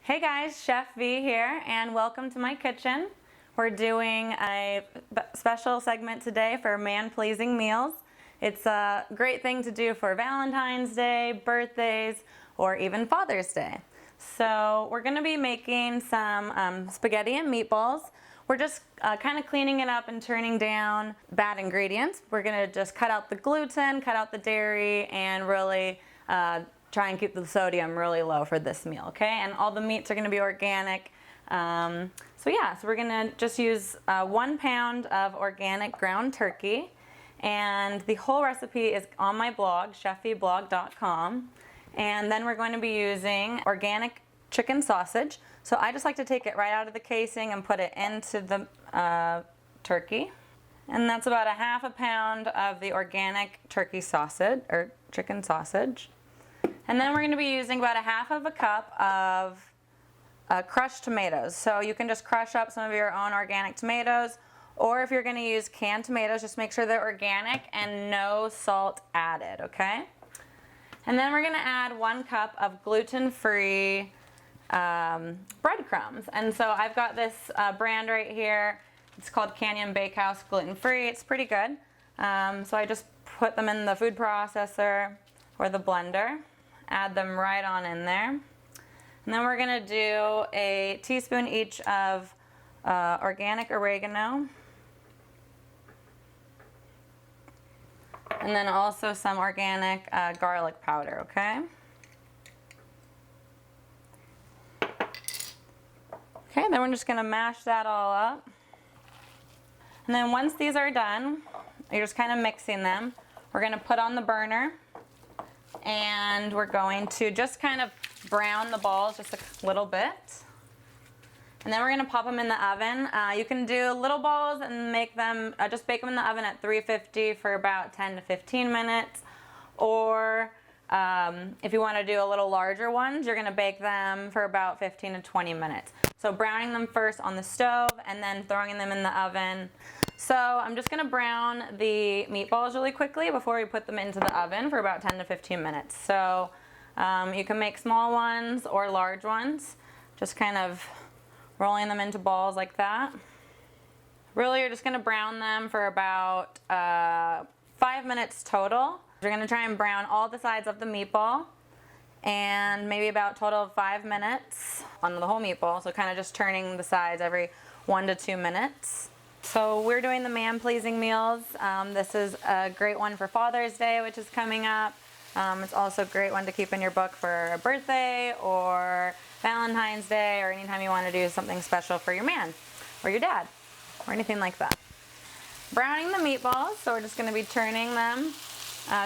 Hey guys, Chef V here, and welcome to my kitchen. We're doing a special segment today for man-pleasing meals. It's a great thing to do for Valentine's Day, birthdays, or even Father's Day. So we're going to be making some spaghetti and meatballs. We're just kind of cleaning it up and turning down bad ingredients. We're going to just cut out the gluten, cut out the dairy, and really try and keep the sodium really low for this meal, okay? And all the meats are going to be organic. So we're going to just use 1 pound of organic ground turkey. And the whole recipe is on my blog, chefvblog.com. And then we're going to be using organic chicken sausage. So I just like to take it right out of the casing and put it into the turkey. And that's about 1/2 pound of the organic turkey sausage, or chicken sausage. And then we're going to be using about 1/2 cup of crushed tomatoes. So you can just crush up some of your own organic tomatoes, or if you're going to use canned tomatoes, just make sure they're organic and no salt added, okay? And then we're going to add 1 cup of gluten-free breadcrumbs. And so I've got this brand right here. It's called Canyon Bakehouse gluten-free. It's pretty good. So I just put them in the food processor or the blender. Add them right on in there. And then we're going to do a teaspoon each of organic oregano. And then also some organic garlic powder, okay? Okay, then we're just going to mash that all up. And then once these are done, you're just kind of mixing them. We're going to put on the burner. And we're going to just kind of brown the balls just a little bit. And then we're going to pop them in the oven. You can do little balls and make them, just bake them in the oven at 350 for about 10 to 15 minutes. Or if you want to do a little larger ones, you're going to bake them for about 15 to 20 minutes. So browning them first on the stove and then throwing them in the oven. So I'm just going to brown the meatballs really quickly before we put them into the oven for about 10 to 15 minutes. So you can make small ones or large ones, just kind of rolling them into balls like that. Really, you're just going to brown them for about 5 minutes total. You're going to try and brown all the sides of the meatball, and maybe about a total of 5 minutes on the whole meatball. So kind of just turning the sides every 1 to 2 minutes. So we're doing the man-pleasing meals. This is a great one for Father's Day, which is coming up. It's also a great one to keep in your book for a birthday or Valentine's Day, or anytime you want to do something special for your man or your dad or anything like that. Browning the meatballs, so we're just going to be turning them,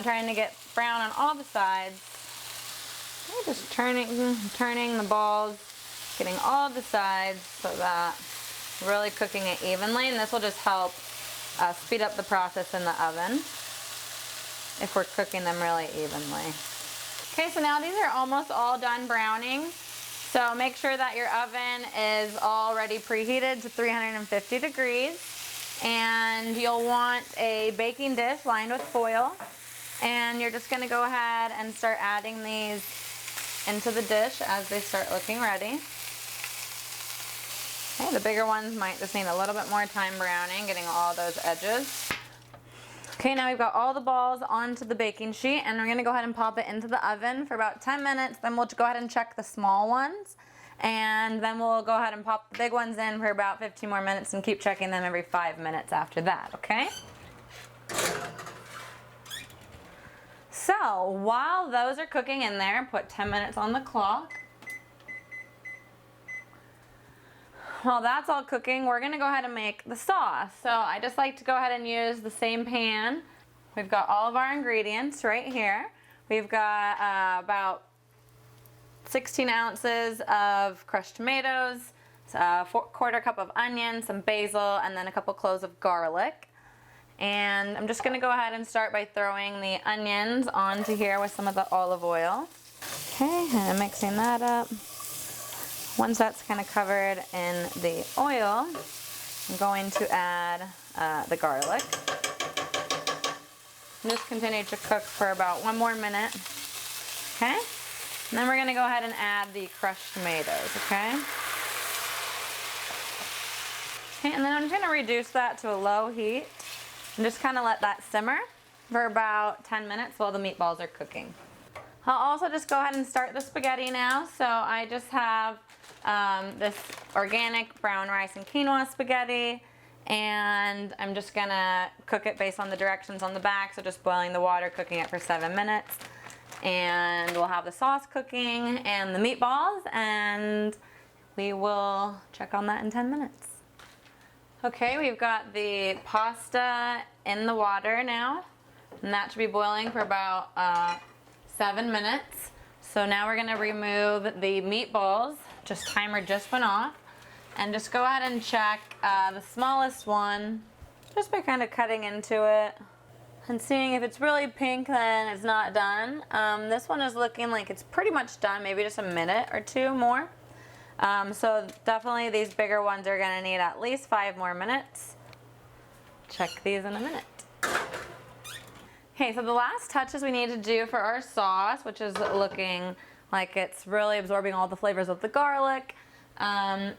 trying to get brown on all the sides. Okay, just turning the balls, getting all the sides so that really cooking it evenly, and this will just help speed up the process in the oven if we're cooking them really evenly. Okay, so now these are almost all done browning. So make sure that your oven is already preheated to 350 degrees, and you'll want a baking dish lined with foil, and you're just going to go ahead and start adding these into the dish as they start looking ready. Okay, the bigger ones might just need a little bit more time browning, getting all those edges. Okay, now we've got all the balls onto the baking sheet, and we're going to go ahead and pop it into the oven for about 10 minutes. Then we'll go ahead and check the small ones, and then we'll go ahead and pop the big ones in for about 15 more minutes and keep checking them every 5 minutes after that, okay? So while those are cooking in there, put 10 minutes on the clock. While that's all cooking, we're going to go ahead and make the sauce. So I just like to go ahead and use the same pan. We've got all of our ingredients right here. We've got about 16 ounces of crushed tomatoes, a 1/4 cup of onion, some basil, and then a couple cloves of garlic. And I'm just going to go ahead and start by throwing the onions onto here with some of the olive oil. Okay, and mixing that up. Once that's kind of covered in the oil, I'm going to add the garlic. And just continue to cook for about 1 more minute. Okay? And then we're gonna go ahead and add the crushed tomatoes, okay? Okay, and then I'm just gonna reduce that to a low heat and just kind of let that simmer for about 10 minutes while the meatballs are cooking. I'll also just go ahead and start the spaghetti now. So I just have this organic brown rice and quinoa spaghetti, and I'm just gonna cook it based on the directions on the back. So just boiling the water, cooking it for 7 minutes. And we'll have the sauce cooking and the meatballs, and we will check on that in 10 minutes. Okay, we've got the pasta in the water now, and that should be boiling for about 7 minutes. So now we're gonna remove the meatballs. Timer just went off, and just go ahead and check the smallest one just by kind of cutting into it and seeing if it's really pink, then it's not done. This one is looking like it's pretty much done, maybe just a minute or two more. So definitely these bigger ones are gonna need at least 5 more minutes. Check these in a minute. Okay, so the last touches we need to do for our sauce, which is looking like it's really absorbing all the flavors of the garlic.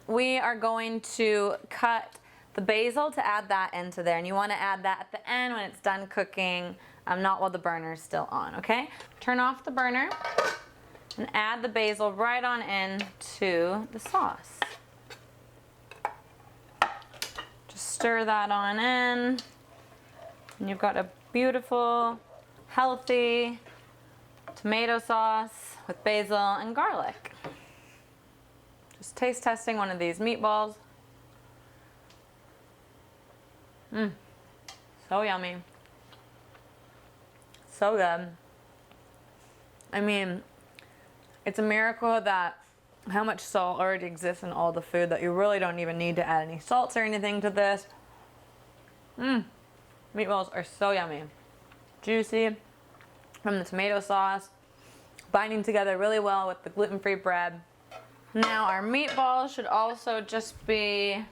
We are going to cut the basil to add that into there, and you want to add that at the end when it's done cooking, not while the burner is still on, okay? Turn off the burner and add the basil right on in to the sauce. Just stir that on in, and you've got a beautiful, healthy tomato sauce with basil and garlic. Just taste testing one of these meatballs. So yummy. So good. I mean, it's a miracle that how much salt already exists in all the food that you really don't even need to add any salts or anything to this. Meatballs are so yummy. Juicy from the tomato sauce, binding together really well with the gluten-free bread. Now our meatballs should also just be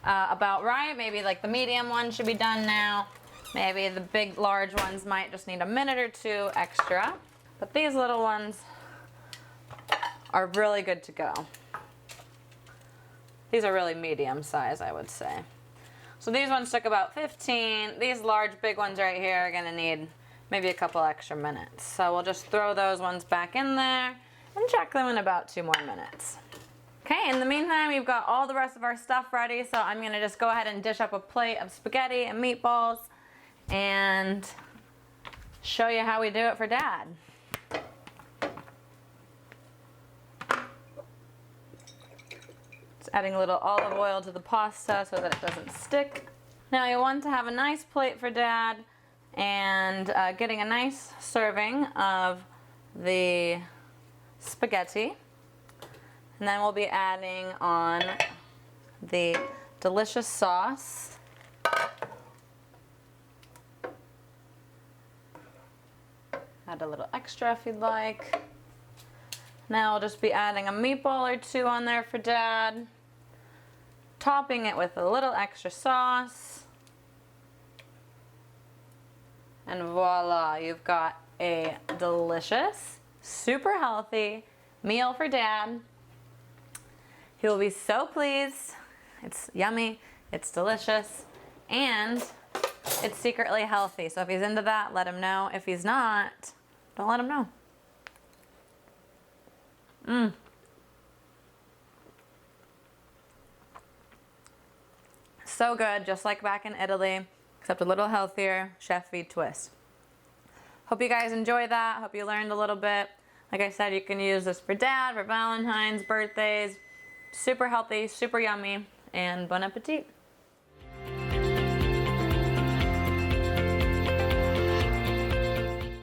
about right. Maybe like the medium one should be done now. Maybe the big, large ones might just need a minute or two extra. But these little ones are really good to go. These are really medium size, I would say. So these ones took about 15. These large, big ones right here are gonna need maybe a couple extra minutes. So we'll just throw those ones back in there and check them in about 2 more minutes. Okay, in the meantime, we've got all the rest of our stuff ready, so I'm gonna just go ahead and dish up a plate of spaghetti and meatballs and show you how we do it for Dad. Just adding a little olive oil to the pasta so that it doesn't stick. Now you want to have a nice plate for Dad and getting a nice serving of the spaghetti. And then we'll be adding on the delicious sauce. Add a little extra if you'd like. Now I'll just be adding a meatball or 2 on there for Dad. Topping it with a little extra sauce. And voila, you've got a delicious, super healthy meal for Dad. He will be so pleased. It's yummy, it's delicious, and it's secretly healthy. So if he's into that, let him know. If he's not, don't let him know. So good, just like back in Italy, except a little healthier, chef-y twist. Hope you guys enjoy that. Hope you learned a little bit. Like I said, you can use this for Dad, for Valentine's, birthdays. Super healthy, super yummy, and bon appetit.